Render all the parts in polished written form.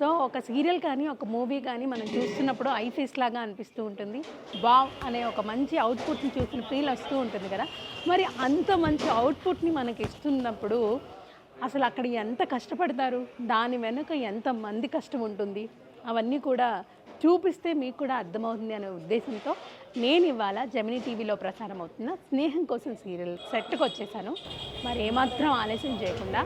So ఒక serial కానీ ఒక మూవీ కానీ మనం చూస్తున్నప్పుడు ఐ ఫేస్ లాగా అనిపిస్తూ ఉంటుంది. వావ్ అనే ఒక మంచి అవుట్పుట్ని చూసిన ఫీల్ వస్తూ ఉంటుంది కదా. మరి అంత మంచి అవుట్పుట్ని మనకి ఇస్తున్నప్పుడు అసలు అక్కడ ఎంత కష్టపడతారు, దాని వెనుక ఎంతమంది కష్టం ఉంటుంది, అవన్నీ కూడా చూపిస్తే మీకు కూడా అర్థమవుతుంది అనే ఉద్దేశంతో నేను ఇవాళ జెమినీ టీవీలో ప్రసారం అవుతున్న స్నేహం కోసం సీరియల్ సెట్కి వచ్చేసాను. మరి ఏమాత్రం ఆలస్యం చేయకుండా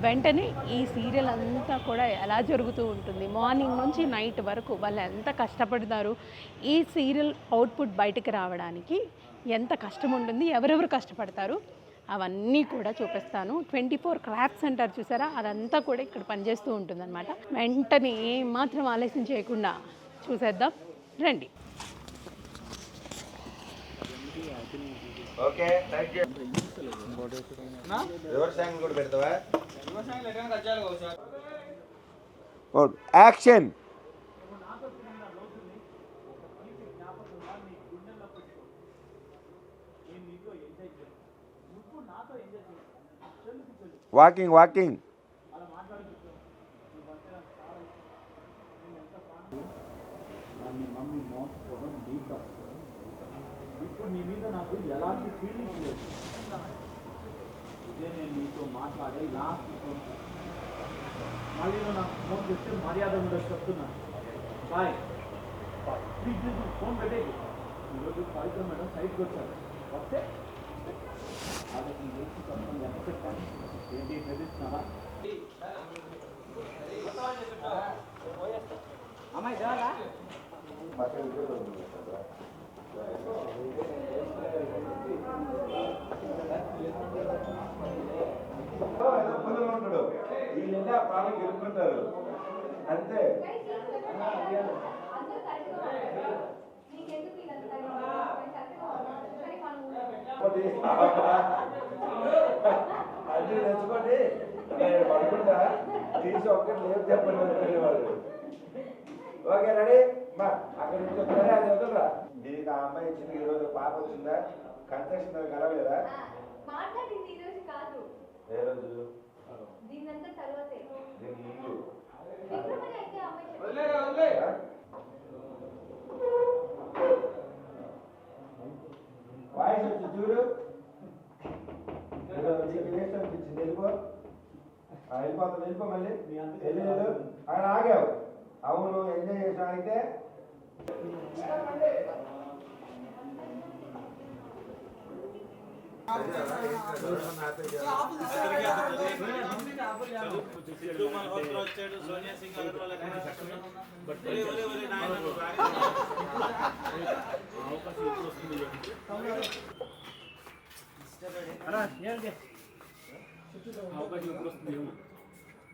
వెంటనే ఈ సీరియల్ అంతా కూడా ఎలా జరుగుతూ ఉంటుంది, మార్నింగ్ నుంచి నైట్ వరకు వాళ్ళు ఎంత కష్టపడతారు, ఈ సీరియల్ అవుట్పుట్ బయటకు రావడానికి ఎంత కష్టం ఉంటుంది, ఎవరెవరు కష్టపడతారు, అవన్నీ కూడా చూపిస్తాను. 24 క్రాఫ్ట్స్ అంటారు చూసారా, అదంతా కూడా ఇక్కడ పనిచేస్తూ ఉంటుందన్నమాట. వెంటనే ఏమాత్రం ఆలస్యం చేయకుండా చూసేద్దాం రండి. Okay thank you. Reverse angle కూడా పెడతావా? యాక్షన్. వాకింగ్ ఇప్పుడు నీ మీద నాకు ఎలాంటి ఫీలింగ్స్ లేదు. ఇదే నేను నీతో మాట్లాడే లాస్ట్ ఫోన్. మళ్ళీ నువ్వు నాకు ఫోన్ చేస్తే మర్యాద ఉండదు చెప్తున్నా. బాయ్ ప్లీజ్ ఫోన్ పెట్టేది. ఈరోజు పవిత్ర మేడం సైట్కి వచ్చారు. వస్తే వాళ్ళకి వేసి చెప్పండి, ఎంత చెప్పాను ఏంటి బెదిరిస్తున్నావా? అమ్మాయి చాలా ఉంటాడు, వీళ్ళంటే ఆ ప్రాణం గెలుపుకుంటారు అంతే. అన్నీ తెచ్చుకోండి పడుకుంటా తీసి ఒక్కటి లేదు చెప్పండి వాళ్ళు. ఓకే రెడీ మా అక్కడ నుంచి వస్తారా? అది వద్దురా. దీనికి ఆ అమ్మాయి ఇచ్చింది. ఈరోజు పాప వచ్చిందా? కన్స్ట్రక్షన్ కలవలేదా? ఏ రోజు? దీని ముందు వాయిస్ వచ్చి చూడు. అనిపించింది వెళ్ళిపో మళ్ళీ వెళ్ళలేదు. అక్కడ ఆగావు. అవును ఎంజాయ్ చేసాం. అయితే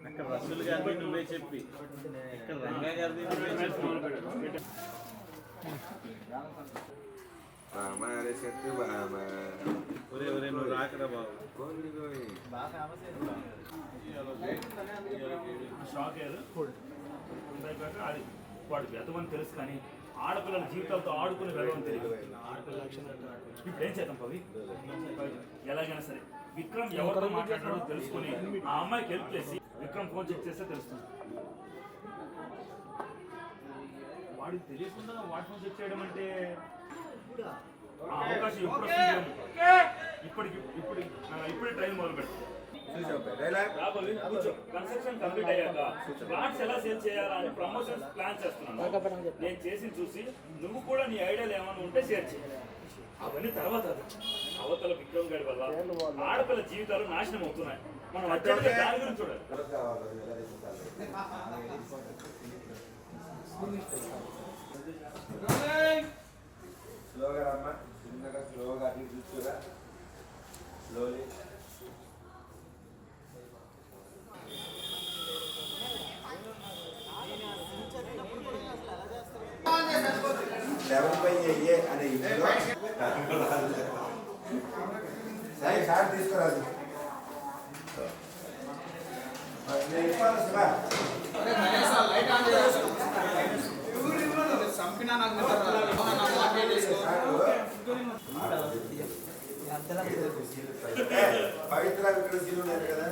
అక్కడ రసూల్ గారిని నువ్వే చెప్పి, ఇక్కడ రంగా గారిని నువ్వే చెప్పి. ఒరే నువ్వు రాకరా బాబు. షాక్ అయ్యారు. అది వాడు వెతమని తెలుసు, కానీ ఆడపిల్లల జీవితాలతో ఆడుకుని వెళ్ళమని తెలియదు. ఇప్పుడు ఏం చేద్దాం పవి? ఎలాగైనా సరే విక్రమ్ ఎవరితో మాట్లాడాడో తెలుసుకుని ఆ అమ్మాయికి హెల్ప్ చేసి విక్రమ్ ఫోన్ చెక్ చేస్తే తెలుస్తుంది. వాడికి తెలియకుండా వాడి ఫోన్ చెక్ చేయడం అంటే ఆ అవకాశం ఎప్పుడు వస్తుంది? ఇప్పుడే ట్రైన్ మొదలు పెట్టు. కన్స్ట్రక్షన్ కంప్లీట్ అయ్యాక ప్లాట్స్ ఎలా సేల్ చేయాలా అని ప్రమోషన్స్ ప్లాన్ చేస్తున్నాను. నేను చేసి చూసి నువ్వు కూడా నీ ఐడియాలు ఏమైనా ఉంటే షేర్ చేయి. అవన్నీ తర్వాత అవతల విక్రమ్ గారి వల్ల ఆడపిల్ల జీవితాలు నాశనం అవుతున్నాయి. మనం అత్యంత దాని గురించి చూడాలి. స్లోగా రమ్మా, చిన్నగా స్లోగా అటు చూసుకోరా. స్లోలీ అనే సార్ తీసుకురాదు. సంపినా నాకు పవిత్ర ఇక్కడ సీలు లేదు కదా.